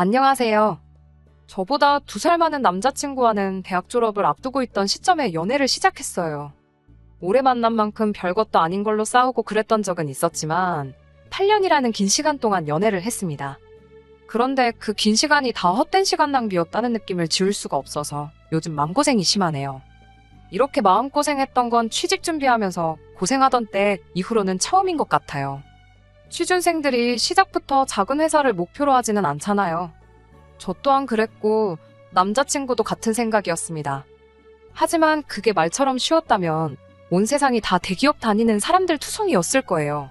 안녕하세요. 저보다 2살 많은 남자친구와는 대학 졸업을 앞두고 있던 시점에 연애를 시작했어요. 오래 만난 만큼 별것도 아닌 걸로 싸우고 그랬던 적은 있었지만 8년이라는 긴 시간 동안 연애를 했습니다. 그런데 그 긴 시간이 다 헛된 시간 낭비였다는 느낌을 지울 수가 없어서 요즘 마음고생이 심하네요. 이렇게 마음고생했던 건 취직 준비하면서 고생하던 때 이후로는 처음인 것 같아요. 취준생들이 시작부터 작은 회사를 목표로 하지는 않잖아요. 저 또한 그랬고 남자친구도 같은 생각이었습니다. 하지만 그게 말처럼 쉬웠다면 온 세상이 다 대기업 다니는 사람들 투성이었을 거예요.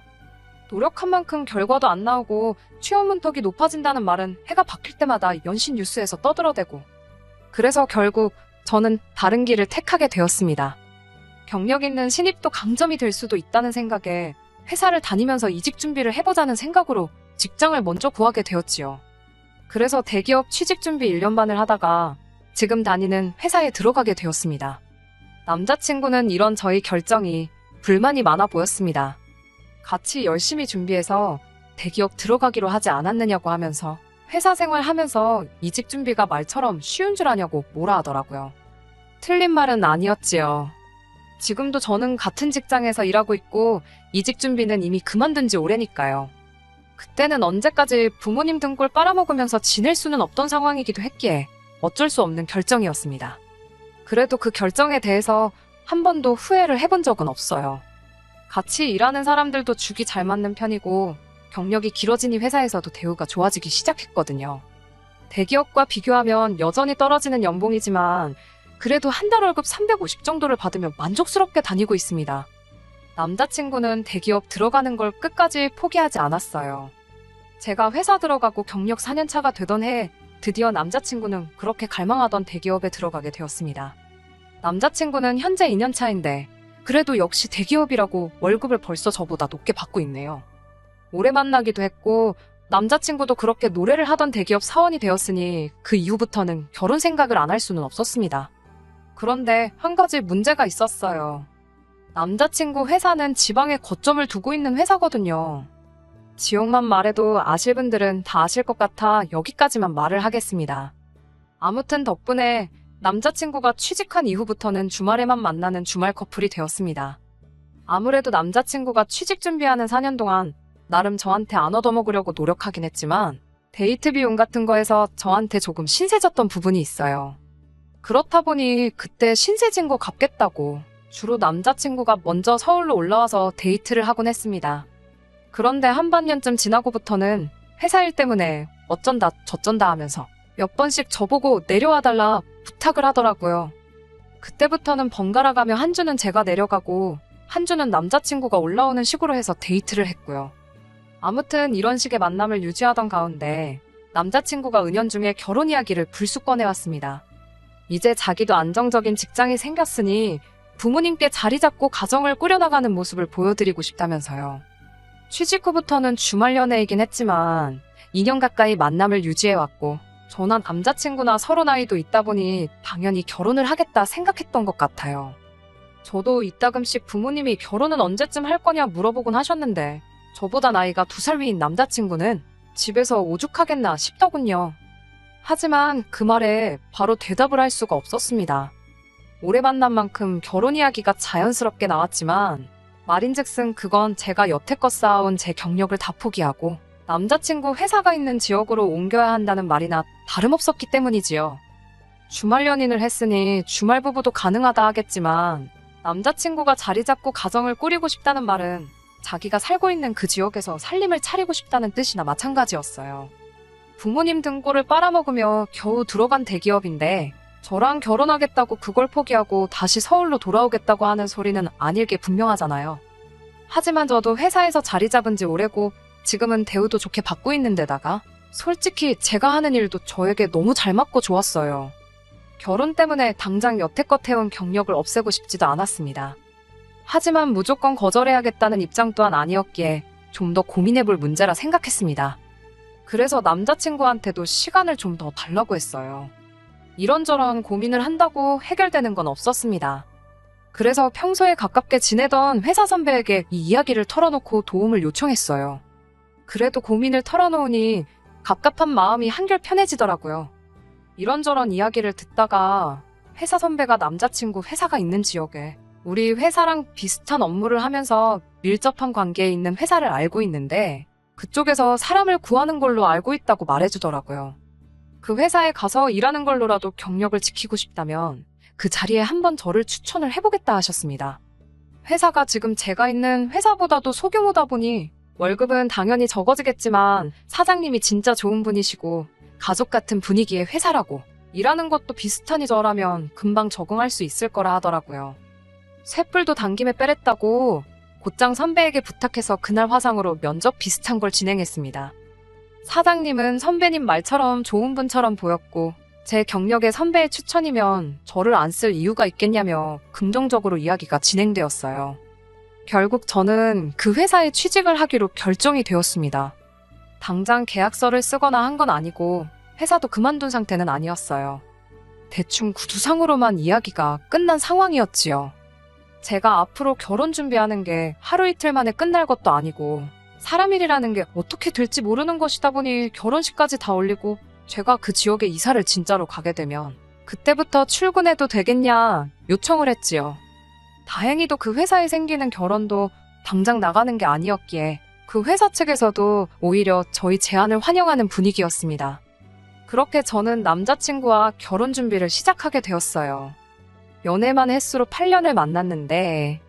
노력한 만큼 결과도 안 나오고 취업 문턱이 높아진다는 말은 해가 바뀔 때마다 연신 뉴스에서 떠들어대고, 그래서 결국 저는 다른 길을 택하게 되었습니다. 경력 있는 신입도 강점이 될 수도 있다는 생각에 회사를 다니면서 이직 준비를 해보자는 생각으로 직장을 먼저 구하게 되었지요. 그래서 대기업 취직 준비 1년 반을 하다가 지금 다니는 회사에 들어가게 되었습니다. 남자친구는 이런 저희 결정이 불만이 많아 보였습니다. 같이 열심히 준비해서 대기업 들어가기로 하지 않았느냐고 하면서 회사 생활하면서 이직 준비가 말처럼 쉬운 줄 아냐고 뭐라 하더라고요. 틀린 말은 아니었지요. 지금도 저는 같은 직장에서 일하고 있고 이직 준비는 이미 그만둔 지 오래니까요. 그때는 언제까지 부모님 등골 빨아먹으면서 지낼 수는 없던 상황이기도 했기에 어쩔 수 없는 결정이었습니다. 그래도 그 결정에 대해서 한 번도 후회를 해본 적은 없어요. 같이 일하는 사람들도 죽이 잘 맞는 편이고 경력이 길어지니 회사에서도 대우가 좋아지기 시작했거든요. 대기업과 비교하면 여전히 떨어지는 연봉이지만 그래도 한 달 월급 350 정도를 받으면 만족스럽게 다니고 있습니다. 남자친구는 대기업 들어가는 걸 끝까지 포기하지 않았어요. 제가 회사 들어가고 경력 4년 차가 되던 해에 드디어 남자친구는 그렇게 갈망하던 대기업에 들어가게 되었습니다. 남자친구는 현재 2년 차인데 그래도 역시 대기업이라고 월급을 벌써 저보다 높게 받고 있네요. 오래 만나기도 했고 남자친구도 그렇게 노래를 하던 대기업 사원이 되었으니 그 이후부터는 결혼 생각을 안 할 수는 없었습니다. 그런데 한 가지 문제가 있었어요. 남자친구 회사는 지방에 거점을 두고 있는 회사거든요. 지역만 말해도 아실 분들은 다 아실 것 같아 여기까지만 말을 하겠습니다. 아무튼 덕분에 남자친구가 취직한 이후부터는 주말에만 만나는 주말 커플이 되었습니다. 아무래도 남자친구가 취직 준비하는 4년 동안 나름 저한테 안 얻어먹으려고 노력하긴 했지만 데이트 비용 같은 거에서 저한테 조금 신세졌던 부분이 있어요. 그렇다 보니 그때 신세진 거 갚겠다고 주로 남자친구가 먼저 서울로 올라와서 데이트를 하곤 했습니다. 그런데 한 반년쯤 지나고부터는 회사 일 때문에 어쩐다 저쩐다 하면서 몇 번씩 저보고 내려와달라 부탁을 하더라고요. 그때부터는 번갈아 가며 한 주는 제가 내려가고 한 주는 남자친구가 올라오는 식으로 해서 데이트를 했고요. 아무튼 이런 식의 만남을 유지하던 가운데 남자친구가 은연중에 결혼 이야기를 불쑥 꺼내왔습니다. 이제 자기도 안정적인 직장이 생겼으니 부모님께 자리 잡고 가정을 꾸려나가는 모습을 보여드리고 싶다면서요. 취직 후부터는 주말 연애이긴 했지만 2년 가까이 만남을 유지해왔고 저나 남자친구나 서로 나이도 있다 보니 당연히 결혼을 하겠다 생각했던 것 같아요. 저도 이따금씩 부모님이 결혼은 언제쯤 할 거냐 물어보곤 하셨는데 저보다 나이가 2살 위인 남자친구는 집에서 오죽하겠나 싶더군요. 하지만 그 말에 바로 대답을 할 수가 없었습니다. 오래 만난 만큼 결혼 이야기가 자연스럽게 나왔지만 말인즉슨 그건 제가 여태껏 쌓아온 제 경력을 다 포기하고 남자친구 회사가 있는 지역으로 옮겨야 한다는 말이나 다름없었기 때문이지요. 주말 연인을 했으니 주말 부부도 가능하다 하겠지만 남자친구가 자리 잡고 가정을 꾸리고 싶다는 말은 자기가 살고 있는 그 지역에서 살림을 차리고 싶다는 뜻이나 마찬가지였어요. 부모님 등골을 빨아먹으며 겨우 들어간 대기업인데 저랑 결혼하겠다고 그걸 포기하고 다시 서울로 돌아오겠다고 하는 소리는 아닐 게 분명하잖아요. 하지만 저도 회사에서 자리 잡은 지 오래고 지금은 대우도 좋게 받고 있는 데다가 솔직히 제가 하는 일도 저에게 너무 잘 맞고 좋았어요. 결혼 때문에 당장 여태껏 해온 경력을 없애고 싶지도 않았습니다. 하지만 무조건 거절해야겠다는 입장 또한 아니었기에 좀 더 고민해볼 문제라 생각했습니다. 그래서 남자친구한테도 시간을 좀 더 달라고 했어요. 이런저런 고민을 한다고 해결되는 건 없었습니다. 그래서 평소에 가깝게 지내던 회사 선배에게 이 이야기를 털어놓고 도움을 요청했어요. 그래도 고민을 털어놓으니 갑갑한 마음이 한결 편해지더라고요. 이런저런 이야기를 듣다가 회사 선배가 남자친구 회사가 있는 지역에 우리 회사랑 비슷한 업무를 하면서 밀접한 관계에 있는 회사를 알고 있는데 그쪽에서 사람을 구하는 걸로 알고 있다고 말해주더라고요. 그 회사에 가서 일하는 걸로라도 경력을 지키고 싶다면 그 자리에 한번 저를 추천을 해보겠다 하셨습니다. 회사가 지금 제가 있는 회사보다도 소규모다 보니 월급은 당연히 적어지겠지만 사장님이 진짜 좋은 분이시고 가족 같은 분위기의 회사라고 일하는 것도 비슷하니 저라면 금방 적응할 수 있을 거라 하더라고요. 쇳불도 당김에 빼랬다고 곧장 선배에게 부탁해서 그날 화상으로 면접 비슷한 걸 진행했습니다. 사장님은 선배님 말처럼 좋은 분처럼 보였고 제 경력에 선배의 추천이면 저를 안 쓸 이유가 있겠냐며 긍정적으로 이야기가 진행되었어요. 결국 저는 그 회사에 취직을 하기로 결정이 되었습니다. 당장 계약서를 쓰거나 한 건 아니고 회사도 그만둔 상태는 아니었어요. 대충 구두상으로만 이야기가 끝난 상황이었지요. 제가 앞으로 결혼 준비하는 게 하루 이틀 만에 끝날 것도 아니고 사람 일이라는 게 어떻게 될지 모르는 것이다 보니 결혼식까지 다 올리고 제가 그 지역에 이사를 진짜로 가게 되면 그때부터 출근해도 되겠냐 요청을 했지요. 다행히도 그 회사에 생기는 결혼도 당장 나가는 게 아니었기에 그 회사 측에서도 오히려 저희 제안을 환영하는 분위기였습니다. 그렇게 저는 남자친구와 결혼 준비를 시작하게 되었어요. 연애만 횟수로 8년을 만났는데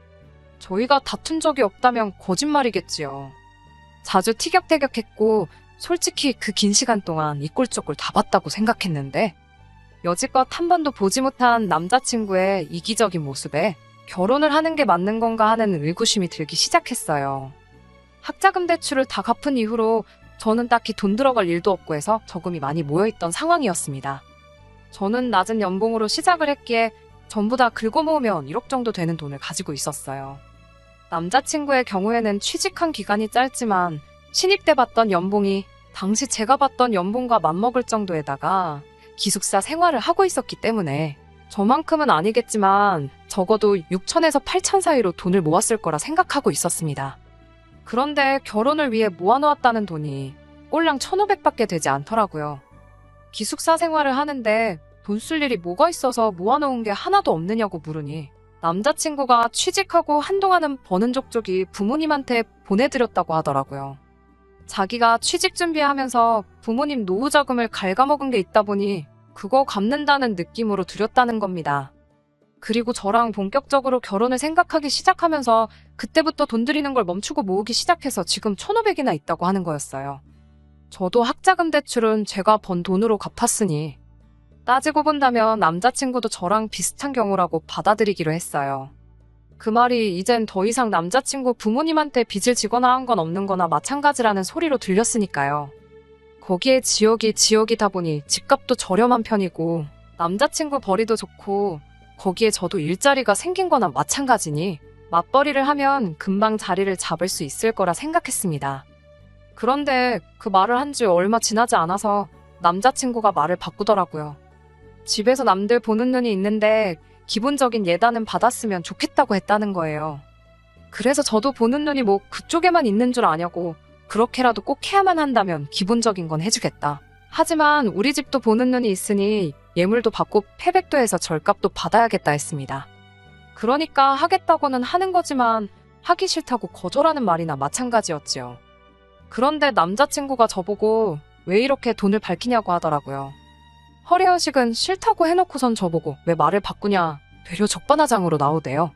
저희가 다툰 적이 없다면 거짓말이겠지요. 자주 티격태격했고 솔직히 그 긴 시간 동안 이꼴저꼴 다 봤다고 생각했는데 여지껏 한 번도 보지 못한 남자친구의 이기적인 모습에 결혼을 하는 게 맞는 건가 하는 의구심이 들기 시작했어요. 학자금 대출을 다 갚은 이후로 저는 딱히 돈 들어갈 일도 없고 해서 저금이 많이 모여있던 상황이었습니다. 저는 낮은 연봉으로 시작을 했기에 전부 다 긁어 모으면 1억 정도 되는 돈을 가지고 있었어요. 남자친구의 경우에는 취직한 기간이 짧지만 신입 때 받던 연봉이 당시 제가 받던 연봉과 맞먹을 정도에다가 기숙사 생활을 하고 있었기 때문에 저만큼은 아니겠지만 적어도 6천에서 8천 사이로 돈을 모았을 거라 생각하고 있었습니다. 그런데 결혼을 위해 모아놓았다는 돈이 꼴랑 1,500밖에 되지 않더라고요. 기숙사 생활을 하는데 돈 쓸 일이 뭐가 있어서 모아놓은 게 하나도 없느냐고 물으니 남자친구가 취직하고 한동안은 버는 족족이 부모님한테 보내드렸다고 하더라고요. 자기가 취직 준비하면서 부모님 노후 자금을 갉아먹은 게 있다 보니 그거 갚는다는 느낌으로 드렸다는 겁니다. 그리고 저랑 본격적으로 결혼을 생각하기 시작하면서 그때부터 돈 들이는 걸 멈추고 모으기 시작해서 지금 1,500이나 있다고 하는 거였어요. 저도 학자금 대출은 제가 번 돈으로 갚았으니 따지고 본다면 남자친구도 저랑 비슷한 경우라고 받아들이기로 했어요. 그 말이 이젠 더 이상 남자친구 부모님한테 빚을 지거나 한 건 없는 거나 마찬가지라는 소리로 들렸으니까요. 거기에 지역이다 보니 집값도 저렴한 편이고 남자친구 벌이도 좋고 거기에 저도 일자리가 생긴 거나 마찬가지니 맞벌이를 하면 금방 자리를 잡을 수 있을 거라 생각했습니다. 그런데 그 말을 한 지 얼마 지나지 않아서 남자친구가 말을 바꾸더라고요. 집에서 남들 보는 눈이 있는데 기본적인 예단은 받았으면 좋겠다고 했다는 거예요. 그래서 저도 보는 눈이 뭐 그쪽에만 있는 줄 아냐고 그렇게라도 꼭 해야만 한다면 기본적인 건 해주겠다. 하지만 우리 집도 보는 눈이 있으니 예물도 받고 패백도 해서 절값도 받아야겠다 했습니다. 그러니까 하겠다고는 하는 거지만 하기 싫다고 거절하는 말이나 마찬가지였지요. 그런데 남자친구가 저보고 왜 이렇게 돈을 밝히냐고 하더라고요. 허례허식은 싫다고 해놓고선 저보고 왜 말을 바꾸냐 되려 적반하장으로 나오대요.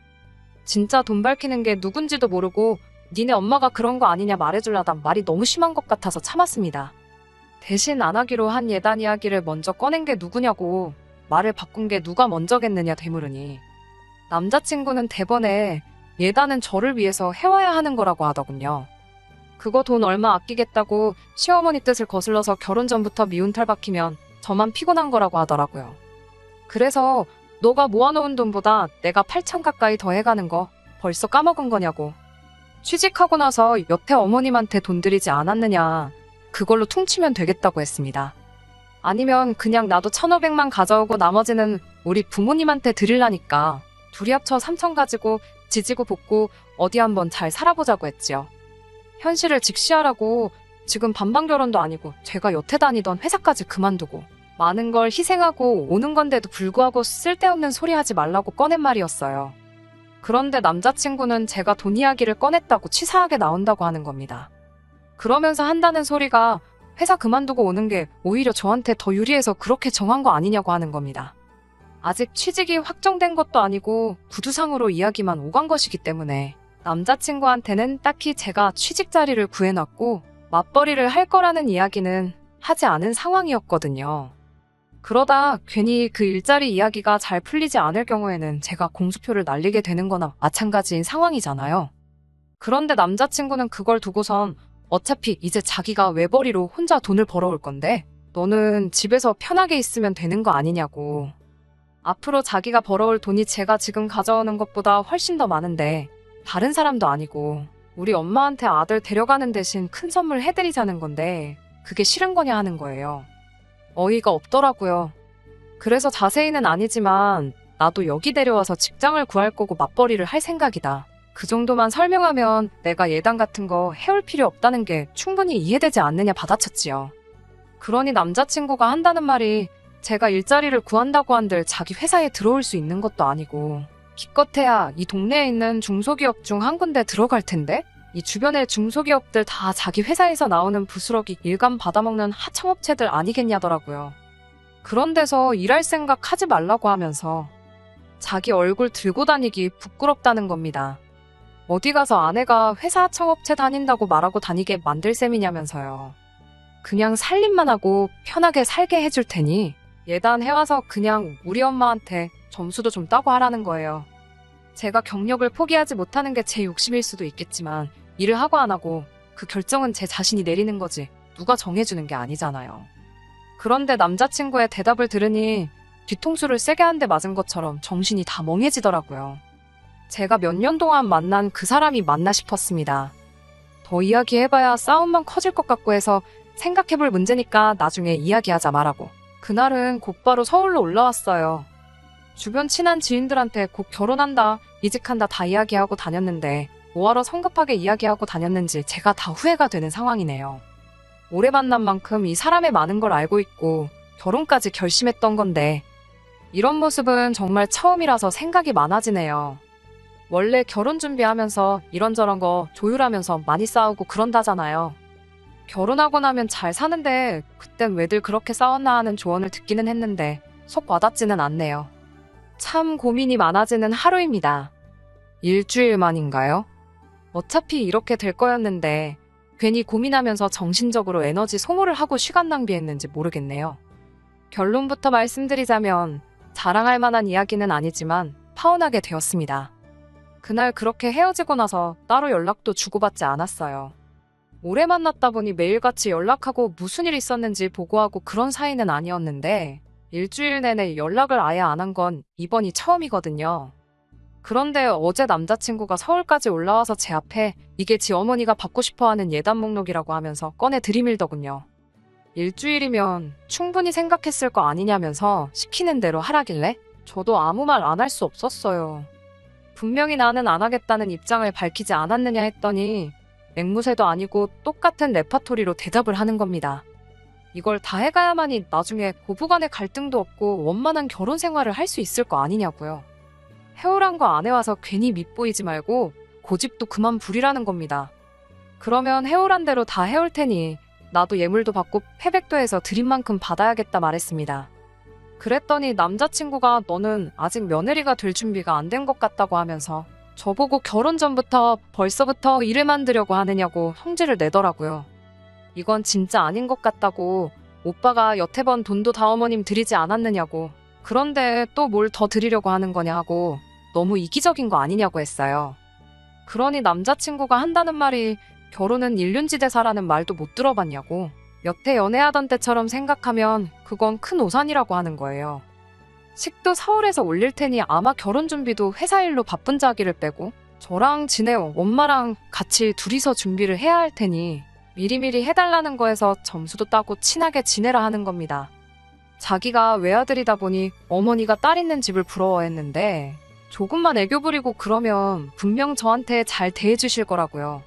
진짜 돈 밝히는 게 누군지도 모르고 니네 엄마가 그런 거 아니냐 말해주려다 말이 너무 심한 것 같아서 참았습니다. 대신 안 하기로 한 예단 이야기를 먼저 꺼낸 게 누구냐고 말을 바꾼 게 누가 먼저겠느냐 되물으니 남자친구는 대번에 예단은 저를 위해서 해와야 하는 거라고 하더군요. 그거 돈 얼마 아끼겠다고 시어머니 뜻을 거슬러서 결혼 전부터 미운털 박히면 저만 피곤한 거라고 하더라고요. 그래서 너가 모아놓은 돈보다 내가 8천 가까이 더 해가는 거 벌써 까먹은 거냐고. 취직하고 나서 여태 어머님한테 돈 들이지 않았느냐. 그걸로 퉁치면 되겠다고 했습니다. 아니면 그냥 나도 1,500만 가져오고 나머지는 우리 부모님한테 드리려니까 둘이 합쳐 3천 가지고 지지고 볶고 어디 한번 잘 살아보자고 했지요. 현실을 직시하라고 지금 반반 결혼도 아니고 제가 여태 다니던 회사까지 그만두고 많은 걸 희생하고 오는 건데도 불구하고 쓸데없는 소리 하지 말라고 꺼낸 말이었어요. 그런데 남자친구는 제가 돈 이야기를 꺼냈다고 치사하게 나온다고 하는 겁니다. 그러면서 한다는 소리가 회사 그만두고 오는 게 오히려 저한테 더 유리해서 그렇게 정한 거 아니냐고 하는 겁니다. 아직 취직이 확정된 것도 아니고 구두상으로 이야기만 오간 것이기 때문에 남자친구한테는 딱히 제가 취직 자리를 구해놨고 맞벌이를 할 거라는 이야기는 하지 않은 상황이었거든요. 그러다 괜히 그 일자리 이야기가 잘 풀리지 않을 경우에는 제가 공수표를 날리게 되는 거나 마찬가지인 상황이잖아요. 그런데 남자친구는 그걸 두고선 어차피 이제 자기가 외벌이로 혼자 돈을 벌어올 건데 너는 집에서 편하게 있으면 되는 거 아니냐고. 앞으로 자기가 벌어올 돈이 제가 지금 가져오는 것보다 훨씬 더 많은데 다른 사람도 아니고 우리 엄마한테 아들 데려가는 대신 큰 선물 해드리자는 건데 그게 싫은 거냐 하는 거예요. 어이가 없더라고요. 그래서 자세히는 아니지만 나도 여기 데려와서 직장을 구할 거고 맞벌이를 할 생각이다. 그 정도만 설명하면 내가 예단 같은 거 해올 필요 없다는 게 충분히 이해되지 않느냐 받아쳤지요. 그러니 남자친구가 한다는 말이 제가 일자리를 구한다고 한들 자기 회사에 들어올 수 있는 것도 아니고 기껏해야 이 동네에 있는 중소기업 중 한 군데 들어갈 텐데 이 주변의 중소기업들 다 자기 회사에서 나오는 부스러기 일감 받아먹는 하청업체들 아니겠냐더라고요. 그런 데서 일할 생각 하지 말라고 하면서 자기 얼굴 들고 다니기 부끄럽다는 겁니다. 어디 가서 아내가 회사 하청업체 다닌다고 말하고 다니게 만들 셈이냐면서요. 그냥 살림만 하고 편하게 살게 해줄 테니 예단 해와서 그냥 우리 엄마한테 점수도 좀 따고 하라는 거예요. 제가 경력을 포기하지 못하는 게 제 욕심일 수도 있겠지만 일을 하고 안 하고 그 결정은 제 자신이 내리는 거지 누가 정해주는 게 아니잖아요. 그런데 남자친구의 대답을 들으니 뒤통수를 세게 한 대 맞은 것처럼 정신이 다 멍해지더라고요. 제가 몇 년 동안 만난 그 사람이 맞나 싶었습니다. 더 이야기해봐야 싸움만 커질 것 같고 해서 생각해볼 문제니까 나중에 이야기하자 말하고 그날은 곧바로 서울로 올라왔어요. 주변 친한 지인들한테 곧 결혼한다, 이직한다 다 이야기하고 다녔는데 뭐하러 성급하게 이야기하고 다녔는지 제가 다 후회가 되는 상황이네요. 오래 만난 만큼 이 사람의 많은 걸 알고 있고 결혼까지 결심했던 건데 이런 모습은 정말 처음이라서 생각이 많아지네요. 원래 결혼 준비하면서 이런저런 거 조율하면서 많이 싸우고 그런다잖아요. 결혼하고 나면 잘 사는데 그땐 왜들 그렇게 싸웠나 하는 조언을 듣기는 했는데 속 와닿지는 않네요. 참 고민이 많아지는 하루입니다. 일주일 만인가요? 어차피 이렇게 될 거였는데 괜히 고민하면서 정신적으로 에너지 소모를 하고 시간 낭비했는지 모르겠네요. 결론부터 말씀드리자면 자랑할 만한 이야기는 아니지만 파혼하게 되었습니다. 그날 그렇게 헤어지고 나서 따로 연락도 주고받지 않았어요. 오래 만났다 보니 매일같이 연락하고 무슨 일 있었는지 보고하고 그런 사이는 아니었는데 일주일 내내 연락을 아예 안 한 건 이번이 처음이거든요. 그런데 어제 남자친구가 서울까지 올라와서 제 앞에 이게 지 어머니가 받고 싶어하는 예단 목록이라고 하면서 꺼내 들이밀더군요. 일주일이면 충분히 생각했을 거 아니냐면서 시키는 대로 하라길래 저도 아무 말 안 할 수 없었어요. 분명히 나는 안 하겠다는 입장을 밝히지 않았느냐 했더니 앵무새도 아니고 똑같은 레파토리로 대답을 하는 겁니다. 이걸 다 해가야만이 나중에 고부간의 갈등도 없고 원만한 결혼 생활을 할 수 있을 거 아니냐고요. 해오란 거 안 해와서 괜히 밉보이지 말고 고집도 그만 부리라는 겁니다. 그러면 해오란 대로 다 해올 테니 나도 예물도 받고 패백도 해서 드린 만큼 받아야겠다 말했습니다. 그랬더니 남자친구가 너는 아직 며느리가 될 준비가 안 된 것 같다고 하면서 저보고 결혼 전부터 벌써부터 일을 만들려고 하느냐고 성질을 내더라고요. 이건 진짜 아닌 것 같다고 오빠가 여태 번 돈도 다 어머님 드리지 않았느냐고 그런데 또 뭘 더 드리려고 하는 거냐 하고 너무 이기적인 거 아니냐고 했어요. 그러니 남자친구가 한다는 말이 결혼은 일륜지대사라는 말도 못 들어봤냐고 여태 연애하던 때처럼 생각하면 그건 큰 오산이라고 하는 거예요. 식도 서울에서 올릴 테니 아마 결혼 준비도 회사 일로 바쁜 자기를 빼고 저랑 지네 엄마랑 같이 둘이서 준비를 해야 할 테니 미리미리 해달라는 거에서 점수도 따고 친하게 지내라 하는 겁니다. 자기가 외아들이다 보니 어머니가 딸 있는 집을 부러워했는데 조금만 애교 부리고 그러면 분명 저한테 잘 대해주실 거라고요.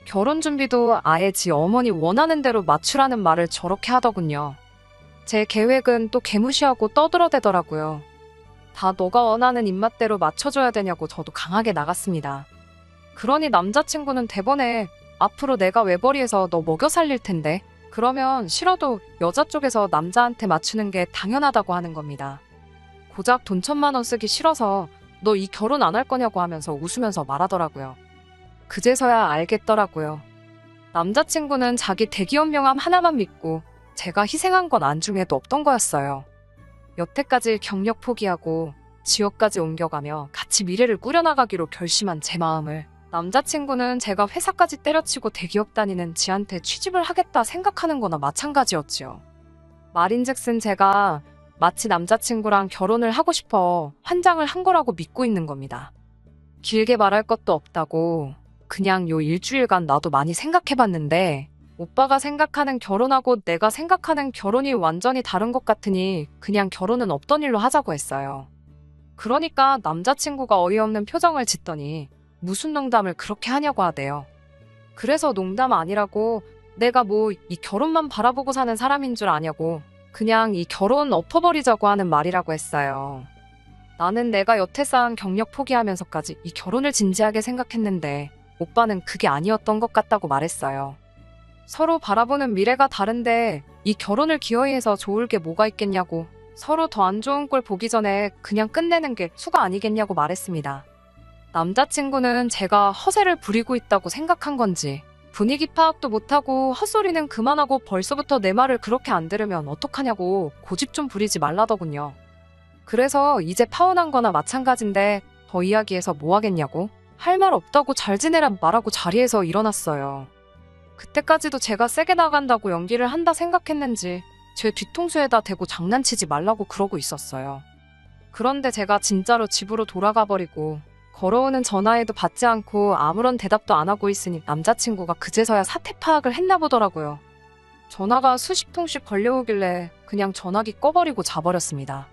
결혼 준비도 아예 지 어머니 원하는 대로 맞추라는 말을 저렇게 하더군요. 제 계획은 또 개무시하고 떠들어대더라고요. 다 너가 원하는 입맛대로 맞춰줘야 되냐고 저도 강하게 나갔습니다. 그러니 남자친구는 대번에 앞으로 내가 외벌이에서 너 먹여 살릴 텐데 그러면 싫어도 여자 쪽에서 남자한테 맞추는 게 당연하다고 하는 겁니다. 고작 돈 1,000만 원 쓰기 싫어서 너 이 결혼 안 할 거냐고 하면서 웃으면서 말하더라고요. 그제서야 알겠더라고요. 남자친구는 자기 대기업 명함 하나만 믿고 제가 희생한 건 안중에도 없던 거였어요. 여태까지 경력 포기하고 지역까지 옮겨가며 같이 미래를 꾸려나가기로 결심한 제 마음을 남자친구는 제가 회사까지 때려치고 대기업 다니는 지한테 취직을 하겠다 생각하는 거나 마찬가지였지요. 말인즉슨 제가 마치 남자친구랑 결혼을 하고 싶어 환장을 한 거라고 믿고 있는 겁니다. 길게 말할 것도 없다고 그냥 요 일주일간 나도 많이 생각해봤는데 오빠가 생각하는 결혼하고 내가 생각하는 결혼이 완전히 다른 것 같으니 그냥 결혼은 없던 일로 하자고 했어요. 그러니까 남자친구가 어이없는 표정을 짓더니 무슨 농담을 그렇게 하냐고 하대요. 그래서 농담 아니라고 내가 뭐 이 결혼만 바라보고 사는 사람인 줄 아냐고 그냥 이 결혼 엎어버리자고 하는 말이라고 했어요. 나는 내가 여태 쌓은 경력 포기하면서까지 이 결혼을 진지하게 생각했는데 오빠는 그게 아니었던 것 같다고 말했어요. 서로 바라보는 미래가 다른데 이 결혼을 기어이 해서 좋을 게 뭐가 있겠냐고 서로 더 안 좋은 꼴 보기 전에 그냥 끝내는 게 수가 아니겠냐고 말했습니다. 남자친구는 제가 허세를 부리고 있다고 생각한 건지 분위기 파악도 못하고 헛소리는 그만하고 벌써부터 내 말을 그렇게 안 들으면 어떡하냐고 고집 좀 부리지 말라더군요. 그래서 이제 파혼한 거나 마찬가지인데 더 이야기해서 뭐 하겠냐고 할 말 없다고 잘 지내라 말하고 자리에서 일어났어요. 그때까지도 제가 세게 나간다고 연기를 한다 생각했는지 제 뒤통수에다 대고 장난치지 말라고 그러고 있었어요. 그런데 제가 진짜로 집으로 돌아가 버리고 걸어오는 전화에도 받지 않고 아무런 대답도 안 하고 있으니 남자친구가 그제서야 사태 파악을 했나 보더라고요. 전화가 수십 통씩 걸려오길래 그냥 전화기 꺼버리고 자버렸습니다.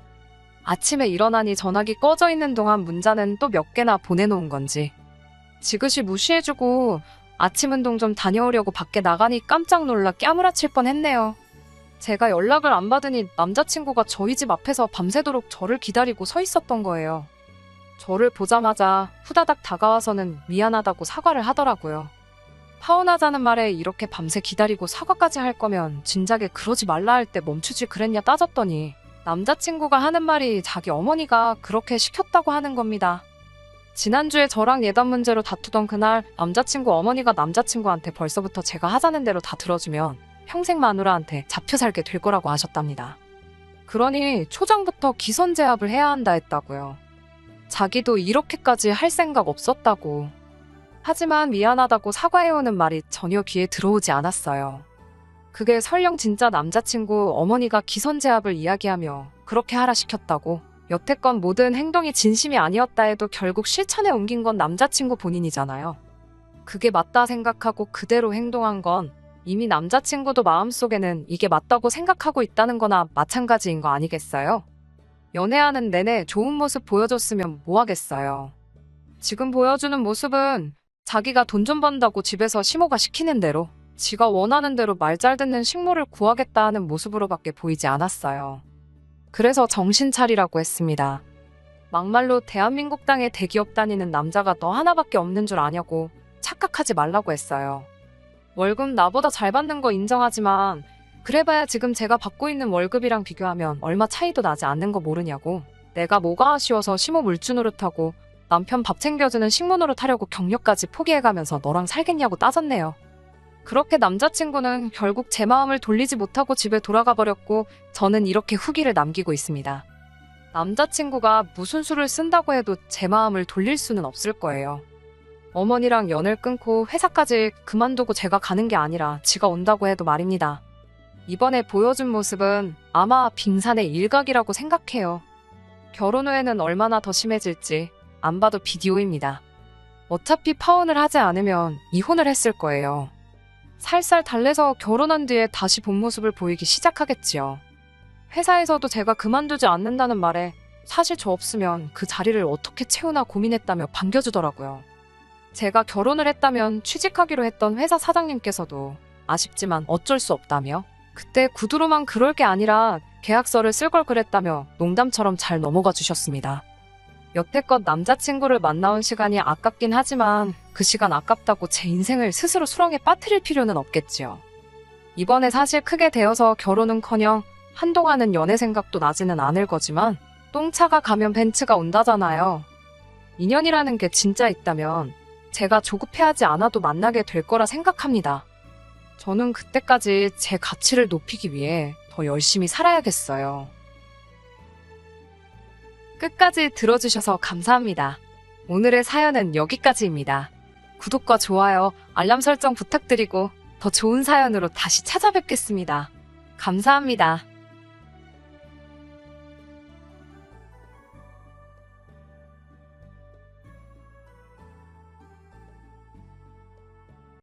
아침에 일어나니 전화기 꺼져 있는 동안 문자는 또 몇 개나 보내놓은 건지 지그시 무시해주고 아침 운동 좀 다녀오려고 밖에 나가니 깜짝 놀라 깨무라칠 뻔했네요. 제가 연락을 안 받으니 남자친구가 저희 집 앞에서 밤새도록 저를 기다리고 서 있었던 거예요. 저를 보자마자 후다닥 다가와서는 미안하다고 사과를 하더라고요. 파혼하자는 말에 이렇게 밤새 기다리고 사과까지 할 거면 진작에 그러지 말라 할 때 멈추지 그랬냐 따졌더니 남자친구가 하는 말이 자기 어머니가 그렇게 시켰다고 하는 겁니다. 지난주에 저랑 예단 문제로 다투던 그날 남자친구 어머니가 남자친구한테 벌써부터 제가 하자는 대로 다 들어주면 평생 마누라한테 잡혀 살게 될 거라고 하셨답니다. 그러니 초장부터 기선제압을 해야 한다 했다고요. 자기도 이렇게까지 할 생각 없었다고. 하지만 미안하다고 사과해오는 말이 전혀 귀에 들어오지 않았어요. 그게 설령 진짜 남자친구 어머니가 기선제압을 이야기하며 그렇게 하라 시켰다고 여태껏 모든 행동이 진심이 아니었다 해도 결국 실천에 옮긴 건 남자친구 본인이잖아요. 그게 맞다 생각하고 그대로 행동한 건 이미 남자친구도 마음속에는 이게 맞다고 생각하고 있다는 거나 마찬가지인 거 아니겠어요? 연애하는 내내 좋은 모습 보여줬으면 뭐 하겠어요. 지금 보여주는 모습은 자기가 돈 좀 번다고 집에서 시모가 시키는 대로 지가 원하는 대로 말 잘 듣는 식모를 구하겠다 하는 모습으로밖에 보이지 않았어요. 그래서 정신 차리라고 했습니다. 막말로 대한민국 땅에 대기업 다니는 남자가 너 하나밖에 없는 줄 아냐고 착각하지 말라고 했어요. 월급 나보다 잘 받는 거 인정하지만 그래봐야 지금 제가 받고 있는 월급이랑 비교하면 얼마 차이도 나지 않는 거 모르냐고. 내가 뭐가 아쉬워서 시모 물주 노릇하고 남편 밥 챙겨주는 식모 노릇하려고 경력까지 포기해가면서 너랑 살겠냐고 따졌네요. 그렇게 남자친구는 결국 제 마음을 돌리지 못하고 집에 돌아가 버렸고 저는 이렇게 후기를 남기고 있습니다. 남자친구가 무슨 수를 쓴다고 해도 제 마음을 돌릴 수는 없을 거예요. 어머니랑 연을 끊고 회사까지 그만두고 제가 가는 게 아니라 지가 온다고 해도 말입니다. 이번에 보여준 모습은 아마 빙산의 일각이라고 생각해요. 결혼 후에는 얼마나 더 심해질지 안 봐도 비디오입니다. 어차피 파혼을 하지 않으면 이혼을 했을 거예요. 살살 달래서 결혼한 뒤에 다시 본 모습을 보이기 시작하겠지요. 회사에서도 제가 그만두지 않는다는 말에 사실 저 없으면 그 자리를 어떻게 채우나 고민했다며 반겨주더라고요. 제가 결혼을 했다면 취직하기로 했던 회사 사장님께서도 아쉽지만 어쩔 수 없다며 그때 구두로만 그럴 게 아니라 계약서를 쓸 걸 그랬다며 농담처럼 잘 넘어가 주셨습니다. 여태껏 남자친구를 만나온 시간이 아깝긴 하지만 그 시간 아깝다고 제 인생을 스스로 수렁에 빠뜨릴 필요는 없겠지요. 이번에 사실 크게 되어서 결혼은커녕 한동안은 연애 생각도 나지는 않을 거지만 똥차가 가면 벤츠가 온다잖아요. 인연이라는 게 진짜 있다면 제가 조급해하지 않아도 만나게 될 거라 생각합니다. 저는 그때까지 제 가치를 높이기 위해 더 열심히 살아야겠어요. 끝까지 들어주셔서 감사합니다. 오늘의 사연은 여기까지입니다. 구독과 좋아요, 알람 설정 부탁드리고 더 좋은 사연으로 다시 찾아뵙겠습니다. 감사합니다.